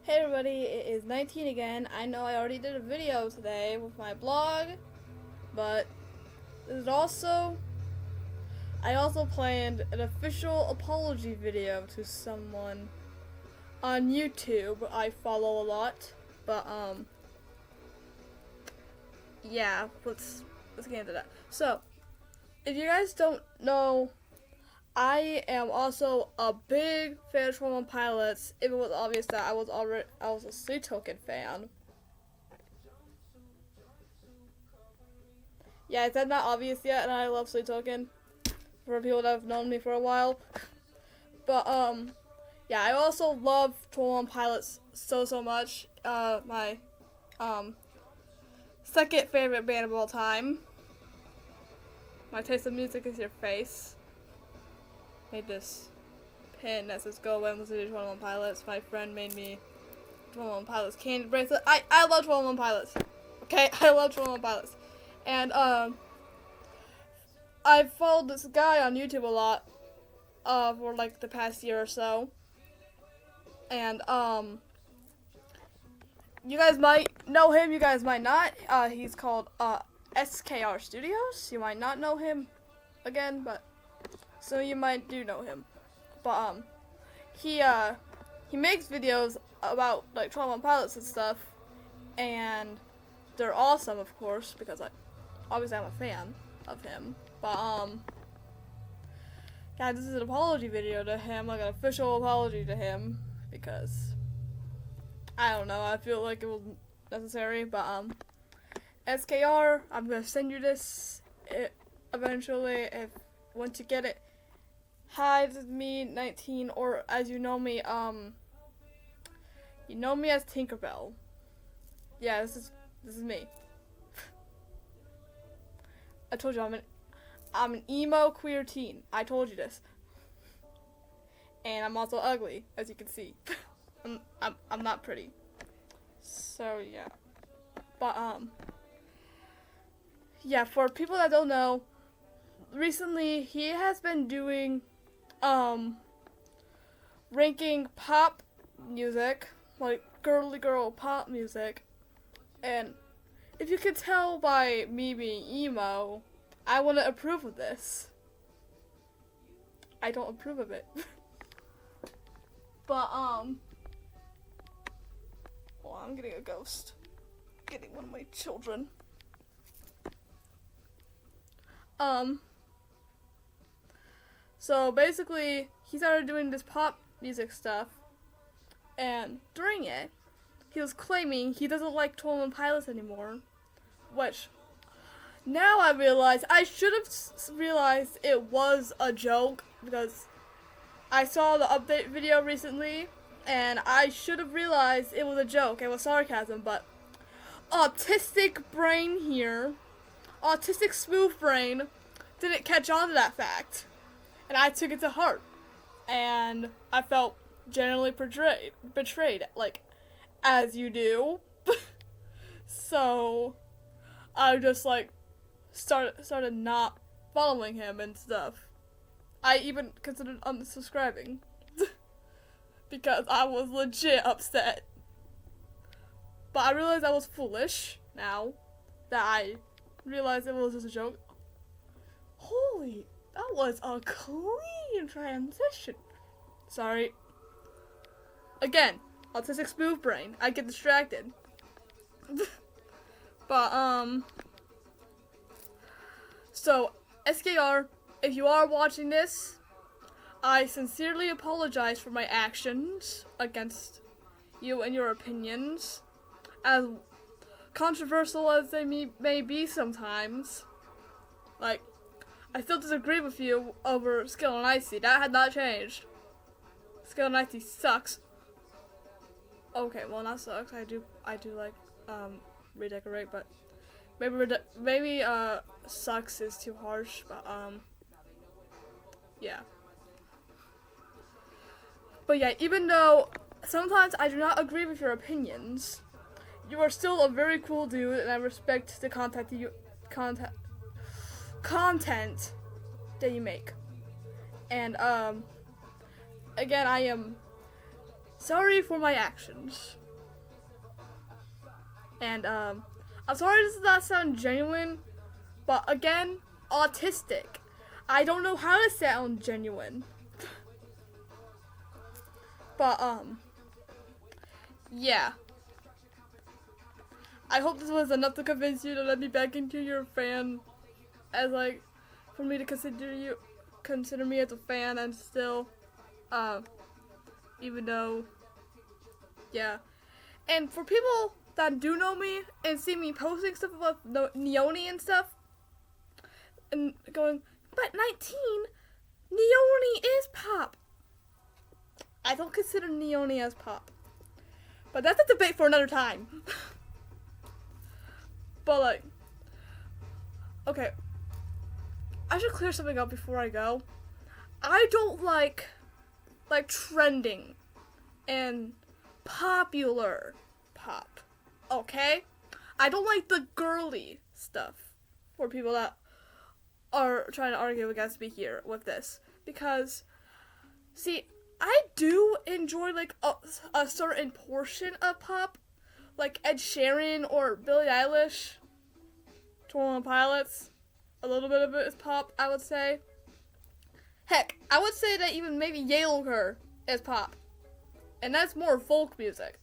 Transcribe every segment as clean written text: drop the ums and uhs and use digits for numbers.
Hey everybody, it is 19 again. I know I already did a video today with my blog, but there's I also planned an official apology video to someone on YouTube I follow a lot. But yeah, let's get into that. So, if you guys don't know, I am also a big fan of 21 Pilots. If it was obvious that I was a Sleep Token fan. Yeah, is that not obvious yet? And I love Sleep Token for people that have known me for a while. But yeah, I also love 21 Pilots so much. My second favorite band of all time. My taste of music is your face. Made this pin that says go away and listen to 21 Pilots. My friend made me 21 Pilots candy bracelet. I love 21 Pilots. Okay, I love 21 Pilots. And I've followed this guy on YouTube a lot for like the past year or so. And you guys might know him, you guys might not. He's called SKR Studios. You might not know him again, but so you might do know him. But he makes videos about like 21 Pilots and stuff, and they're awesome, of course, because obviously I'm a fan of him. But yeah, this is an apology video to him, like an official apology to him, because I don't know, I feel like it was necessary. But SKR, I'm gonna send you this eventually once you get it. Hi, this is me, 19, or as you know me as Tinkerbell. Yeah, this is me. I told you I'm an emo queer teen. I told you this. And I'm also ugly, as you can see. I'm not pretty. So yeah. But yeah, for people that don't know, recently he has been doing ranking pop music, like girly girl pop music. And if you could tell by me being emo, I wouldn't approve of this. I don't approve of it. But well, I'm getting a ghost. Getting one of my children. So basically, he started doing this pop music stuff, and during it, he was claiming he doesn't like 21 Pilots anymore, which now I realize I should have realized it was a joke, because I saw the update video recently, and I should have realized it was a joke, it was sarcasm, but autistic brain here, autistic smooth brain, didn't catch on to that fact. And I took it to heart. And I felt generally betrayed, like, as you do. So, I just, like, started not following him and stuff. I even considered unsubscribing. Because I was legit upset. But I realized I was foolish now. That I realized it was just a joke. Holy, that was a clean transition. Sorry. Again, autistic smooth brain. I get distracted. But, so, SKR, if you are watching this, I sincerely apologize for my actions against you and your opinions, as controversial as they may be sometimes. Like, I still disagree with you over Skill and Icy. That had not changed. Skill and Icy sucks. Okay, well, not sucks. I do like redecorate, but maybe sucks is too harsh. But yeah. But yeah, even though sometimes I do not agree with your opinions, you are still a very cool dude, and I respect the content that you make. And again, I am sorry for my actions. And I'm sorry this does not sound genuine, but again, autistic. I don't know how to sound genuine. But yeah. I hope this was enough to convince you to let me back into your fan, as like, for me to consider me as a fan, and still, even though, yeah. And for people that do know me and see me posting stuff about Neoni and stuff, and going, but 19, Neoni is pop. I don't consider Neoni as pop. But that's a debate for another time. But like, okay, I should clear something up before I go. I don't like trending and popular pop, okay? I don't like the girly stuff for people that are trying to argue against me here with this. Because, see, I do enjoy like a certain portion of pop, like Ed Sheeran or Billie Eilish, 21 Pilots. A little bit of it is pop, I would say. Heck, I would say that even maybe Yaleker is pop. And that's more folk music.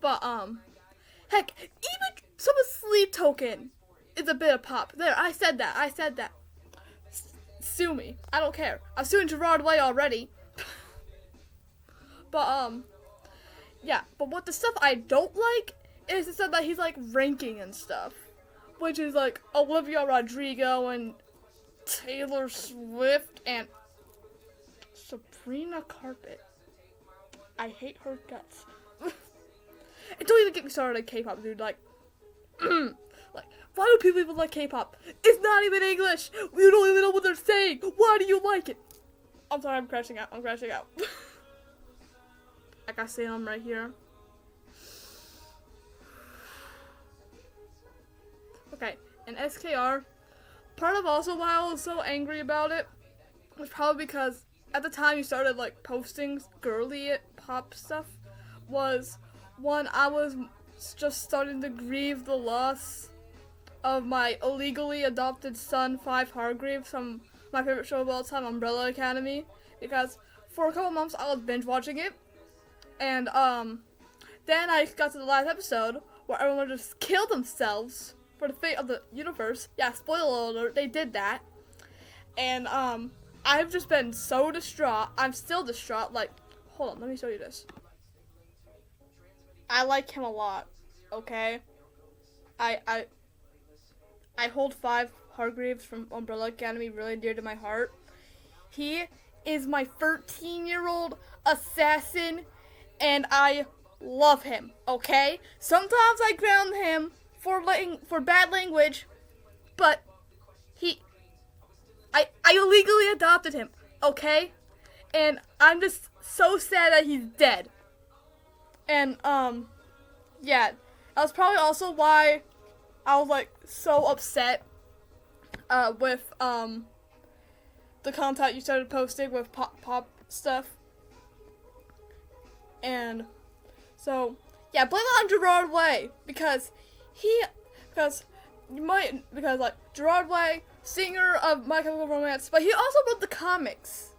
But, heck, even some of Sleep Token is a bit of pop. There, I said that. Sue me. I don't care. I'm suing Gerard Way already. But, yeah. But what the stuff I don't like is the stuff that he's, like, ranking and stuff. Which is, like, Olivia Rodrigo and Taylor Swift and Sabrina Carpet. I hate her guts. And don't even get me started on K-pop, dude. Like, like, why do people even like K-pop? It's not even English. We don't even know what they're saying. Why do you like it? I'm sorry, I'm crashing out. I got Salem right here. Okay, and SKR, part of also why I was so angry about it was probably because at the time you started like posting girly pop stuff was one, I was just starting to grieve the loss of my illegally adopted son, Five Hargreaves, from my favorite show of all time, Umbrella Academy, because for a couple months I was binge watching it, and then I got to the last episode where everyone just killed themselves for the fate of the universe. Yeah, spoiler alert, they did that. And I've just been so distraught. I'm still distraught. Like, hold on, let me show you this. I like him a lot, okay? I hold Five Hargreaves from Umbrella Academy really dear to my heart. He is my 13-year-old assassin, and I love him, okay? Sometimes I ground him for bad language, but I illegally adopted him, okay? And I'm just so sad that he's dead. And, yeah, that was probably also why I was, like, so upset, with, the content you started posting with pop stuff. And, so, yeah, blame it on Gerard Way, because Gerard Way, singer of My Chemical Romance, but he also wrote the comics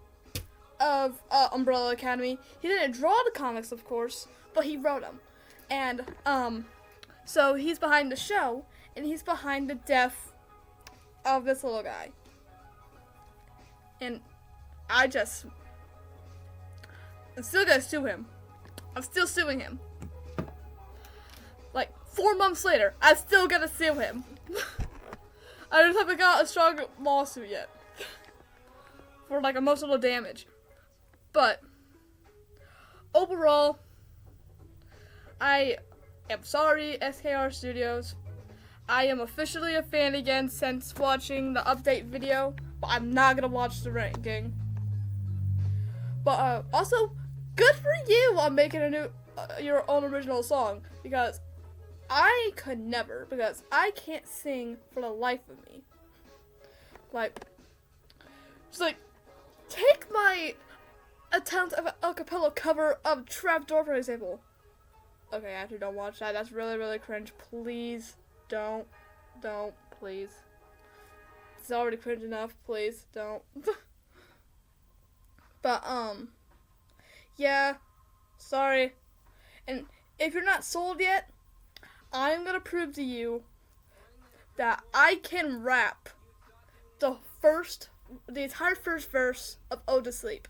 of, Umbrella Academy. He didn't draw the comics, of course, but he wrote them. And, so he's behind the show, and he's behind the death of this little guy. And I'm still gonna sue him. I'm still suing him. Like, 4 months later, I'm still gonna sue him. I just haven't got a strong lawsuit yet. For, like, emotional damage. But, overall, I am sorry, SKR Studios. I am officially a fan again since watching the update video, but I'm not gonna watch the ranking. But, also, good for you on making your own original song, because I could never, because I can't sing for the life of me. Like, just like, take my attempt of an a cappella cover of Trapdoor, for example. Okay, actually don't watch that. That's really, really cringe. Please don't, please. It's already cringe enough. Please don't. But yeah, sorry. And if you're not sold yet, I'm gonna prove to you that I can rap the entire first verse of Ode to Sleep.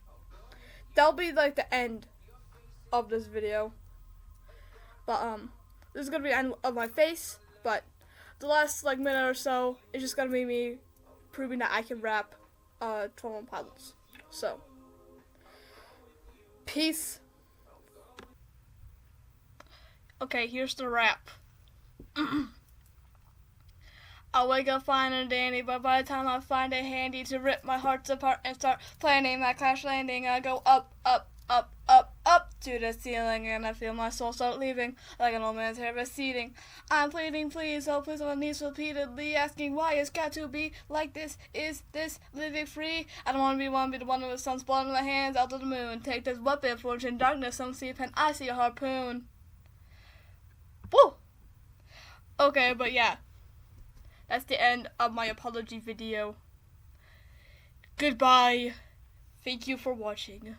That'll be like the end of this video. But this is gonna be the end of my face, but the last like minute or so is just gonna be me proving that I can rap 21 Pilots. So peace. Okay, here's the rap. I wake up fine and dandy, but by the time I find it handy to rip my hearts apart and start planning my crash landing, I go up, up, up, up, up to the ceiling, and I feel my soul start leaving like an old man's hair receding. I'm pleading, please, oh please, on my knees repeatedly, asking why it's got to be like this. Is this living free? I don't want to be the one with the sun's blood in my hands out to the moon. Take this weapon, fortune, darkness, some see a pen, I see a harpoon. Woo! Okay, but yeah. That's the end of my apology video. Goodbye. Thank you for watching.